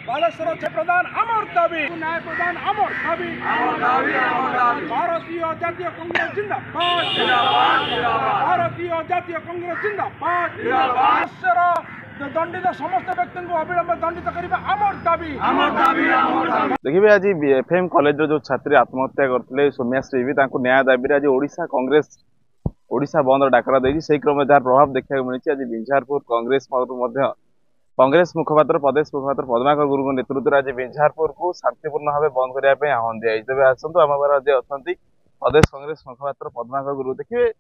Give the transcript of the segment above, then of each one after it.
बालेश्वर प्रधान अमर दाबी न्याय प्रधान अमर दाबी भारतीय जातीय कांग्रेस जिंदाबाद भारतीय जातीय कांग्रेस जिंदाबाद दंडित समस्त व्यक्ति को अविलंब दंडित करने अमर दाबी। देखिए आज एफएम कॉलेज जो छात्री आत्महत्या करते सौम्याश्री भी न्याय दाबी आज ओडिशा कांग्रेस ओडिशा बंद डाकरा देती क्रम जार प्रभाव देखा मिली। आज बिंझारपुर कांग्रेस मुखपात्र प्रदेश मुखपात्र पद्माकर गुरु नेतृत्व में आज बिंझारपुर को शांतिपूर्ण भाव बंद करने आह्वान दिखाई। तेज आसतु आम आज अच्छा प्रदेश कांग्रेस मुखपात्र पद्माकर गुरु देखिए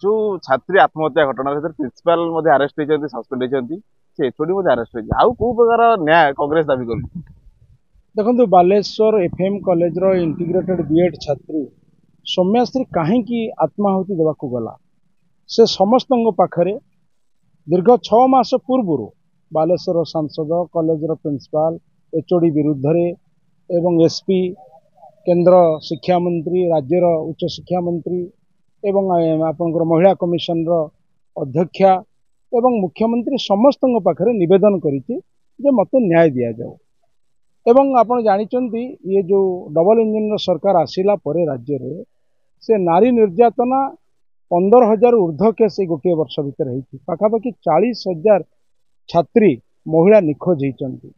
जो छात्री आत्महत्या घटना प्रिंसिपाल अरेस्ट होती सस्पेंड होती एचओडी अरेस्ट होती आउ कौ प्रकार न्याय कांग्रेस दाबी कर देखो बालेश्वर एफएम कॉलेज रो इंटीग्रेटेड बीएड छात्री सौम्याश्री कहीं आत्माहुति देवाक गला से समस्त पाखरे दीर्घ 6 मास पूर्व बालेश्वर सांसद कॉलेज रो प्रिंसिपाल एचओडी विरुद्ध एवं एसपी केंद्र शिक्षा मंत्री राज्यर उच्च शिक्षा मंत्री एवं आपनकर महिला कमिशन रो अध्यक्षा एवं मुख्यमंत्री समस्त पाखरे निवेदन करिछि जे मते न्याय दिया जाओ। एवं आपण जानिचंती ये जो डबल इंजिन सरकार आसिला परे राज्य रे से नारी निर्यातना 15,000 ऊर्ध्व केस गोटे वर्ष भितर होती पाखापाखि 40,000 छात्री महिला निखोज होती।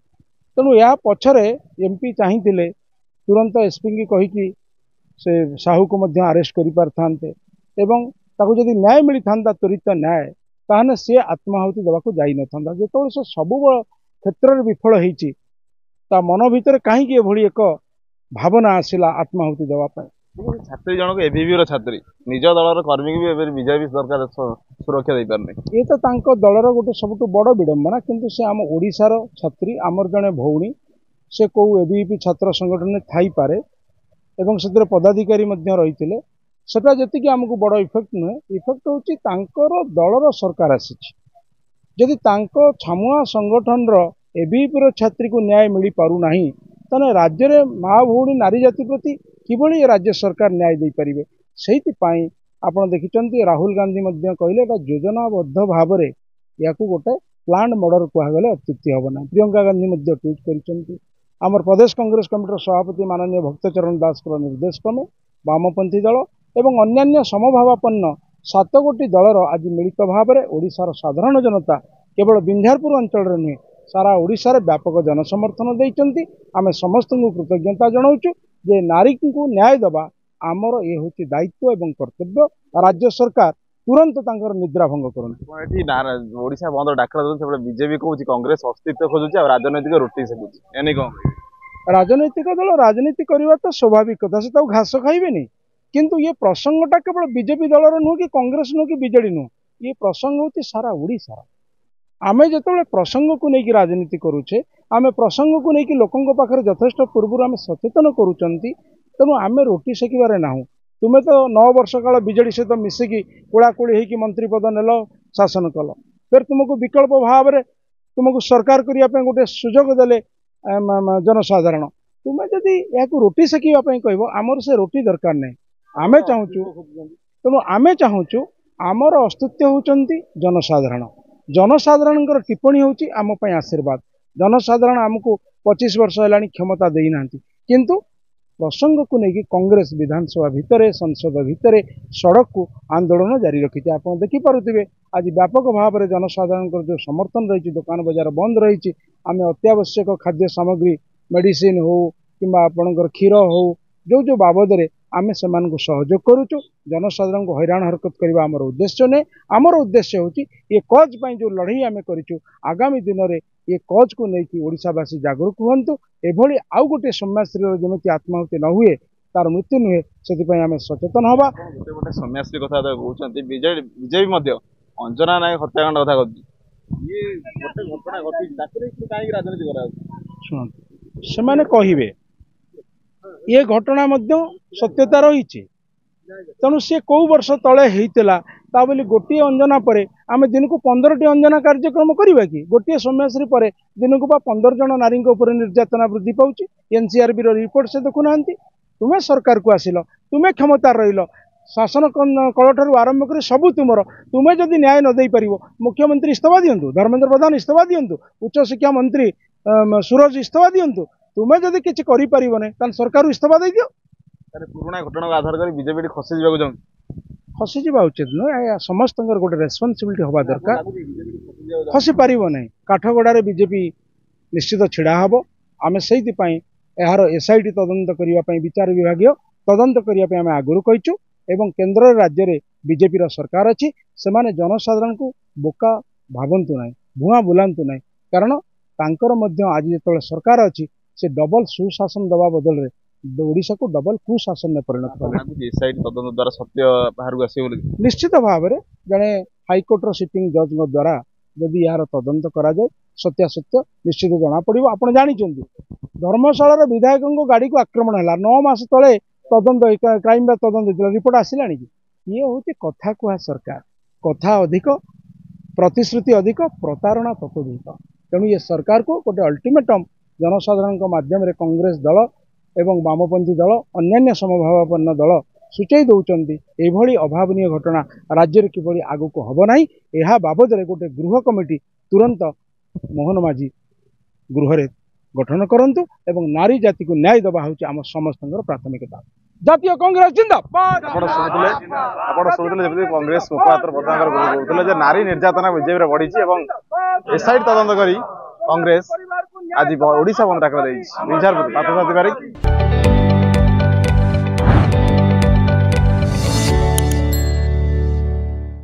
तेणु या पछरे एमपी चाहिए तुरंत एसपी की कहीकि से साहू को मध्य अरेस्ट कर पारथांते एवं ताकू जदि न्याय मिली था त्वरित न्याय ताहने सी आत्माहुति देवाक जाई न था जो से सब क्षेत्र में विफल होती मन भितर कहीं एभली एक भावना आसला आत्माहुति देवाई। छात्री जनक एबीवी छात्री निज दलर कर्मी भी बीजेपी सरकार सुरक्षा दे पारने ये तो तांको दलर गोटे सबुठ बड़ विडंबना किंतु से आम ओडिशार छात्री आमर जड़े भौणी से कौ एबीवी छात्र संगठन में थाई पारे एवं से पदाधिकारी रही सेटा जी आमको बड़ इफेक्ट नुहे इफेक्ट होची तांकर दलर सरकार आसी जदि तांको छामुआ संगठन एबीवी छात्री को न्याय मिल पारना ताने राज्य में माँ भौणी नारी जाति प्रति किभली राज्य सरकार न्याय दे पारिबे से आपड़ देखिं राहुल गांधी कहले योजनाबद्ध भाव में या गोटे प्लांट मर्डर कहगले अत्युक्ति हम ना। प्रियंका गांधी ट्वीट कर आमर प्रदेश कांग्रेस कमिटर सभापति माननीय भक्तचरण दास निर्देश क्रमे वामपंथी दल एवं अन्यान्य समभावापन्न 7 गोटी दलर आज मिलित भाव में ओडिशार साधारण जनता केवल बिंझारपुर अंचल नुहे सारा ओडिशार व्यापक जनसमर्थन देइचंती। आमे समस्त कृतज्ञता जनाऊँ जे नारी को न्याय दबा आमर ये हूँ दायित्व एवं कर्तव्य। राज्य सरकार तुरंत तांकर निद्रा भंग करन ओडिशा बंद डाकरा बीजेपी कहूँ कांग्रेस अस्तित्व खोजुची राजनैतिक रोटी सेकुची राजनैतिक दल राजनीति करवा तो स्वाभाविक कथा से घास खाइबेनी किंतु ये प्रसंगटा केवल बीजेपी दलर नुह कि कांग्रेस नुह कि बीजेडी नुह ये प्रसंग होती सारा ओडिशा। आमे जतबेले प्रसंग को लेकिन राजनीति करुचे आमे प्रसंग को लेकिन लोकों पाखे यथेष्ट पूर्व आम सचेतन करुँच तेणु आमे रोटी सेकिबारे नाहु। तुम्हें तो 9 वर्ष काल बीजेडी सहित मिसिकी कोड़ाकोड़ी होगी मंत्री पद नेल शासन कल फिर तुमको विकल्प भाव में तुमको सरकार करने गोटे सुजोग देले जनसाधारण तुम्हें जदि या रोटी सेकिवाई कह आमर से रोटी दरकार नहीं आमे चाहूँ तेणु आमे चाहूँ आमर अस्तित्व होती जनसाधारण जनसाधारण टिप्पणी होची आम पई आशीर्वाद। जनसाधारण आमको 25 वर्ष है क्षमता देना किंतु प्रसंग को लेकिन कांग्रेस विधानसभा भितर संसद भितर सड़क को आंदोलन जारी रखी आप देखिपे आज व्यापक भाव में जनसाधारण जो समर्थन रही दुकान बजार बंद रही आम अत्यावश्यक खाद्य सामग्री मेडिसिन हो कि आपणकर क्षीर हो जो जो बाबद आमे सेमान को सहयोग करुचु जनसाधारण को हैरान हरकत करवा आमर उद्देश्य नहीं। आमर उद्देश्य होची ये कज पाई जो लड़ाई आमे करिचु आगामी दिन में ये कज को लेकिन ओडिशावासी जागरूक हुंतु एभली आउ गोटे सौम्याश्री जमी आत्माहुति न हुए तार मृत्यु नुहे से आम सचेतन हवा। गोटे सौम्याश्री कथा कहते बीजेपी अंजना नायक हत्याकांड कथा शुणु से कहे ये घटना सत्यता रही तेणु सी कौ वर्ष तले होता बोली गोटे अंजना पर आम दिन को 15टी अंजना कार्यक्रम करवा कि गोटे सौम्याश्री पर दिन को 15 जन नारी निर्यातना वृद्धि पाँच एनसीआरबी रिपोर्ट से देखुना तुम्हें सरकार को आसिल तुम्हें क्षमता रही शासन कल आरंभ कर सबू तुमर तुम्हें जदि न्याय न दे पार मुख्यमंत्री इस्तीफा दिंतु धर्मेंद्र प्रधान इस्तीफा दिंतु उच्च शिक्षा मंत्री सूरज इस्तीफा दिंतु तुम्हें जदि किसी कर सरकार इस्तीफा दे दियो पुराणा घटना को आधार कर बीजेपी खसी जाऊँ खसी जा उचित नुह समस्त गोटे रेस्पॉन्सिबिलिटी हवा दरकार खसी पार ना काठगड़ार बीजेपी निश्चित छिड़ा हम आम से यार एसआईटी तदंत करने विचार विभाग तदंत करने आगुरी कहीचु एवं केन्द्र राज्य में बीजेपी सरकार अच्छी से जनसाधारण को बोका भावतु ना भुआ बुलांतु ना कारण तांकर आज जो सरकार अच्छी से डबल सुशासन दवा बदल ओडिशा को डबल कुशासन में परिणत कले एसआईटी तदंत द्वारा सत्य बाहर को आसे निश्चित भाव में जड़े हाइकोर्टर सिटिंग जज द्वारा जदि यार तदंत करा जाए सत्यासत्य निश्चित जना पड़ो आप जानते धर्मशाला विधायकों गाड़ी को आक्रमण है 9 मास तले तदंत क्राइम तदंत रिपोर्ट आसला कि ये हूँ कथा कह सरकार कथा अधिक प्रतिश्रुति अधिक प्रतारणा ततोधिक तेणु ये सरकार को गोटे अल्टीमेटम जनसाधारण माध्यम रे कांग्रेस दल एवं वामपंथी दल अन्यान्य समभावापन्न दल सूचाई दौरान यह अभावनीय घटना राज्य में किभली आगु को हम ना यह बाबद गोटे गृह कमिटी तुरंत मोहन माझी गृह गठन करंतु एवं नारी जाति को न्याय दबा हूँ आम समस्त प्राथमिकता जातीय कांग्रेस जिंदाबाद कांग्रेस मुखपात्र कहते नारी निर्यातना बीजेपी बढ़ी एसआईटी तदंत करी कांग्रेस आज ओडिशा बंद डाक पार्थसारथी बारिक।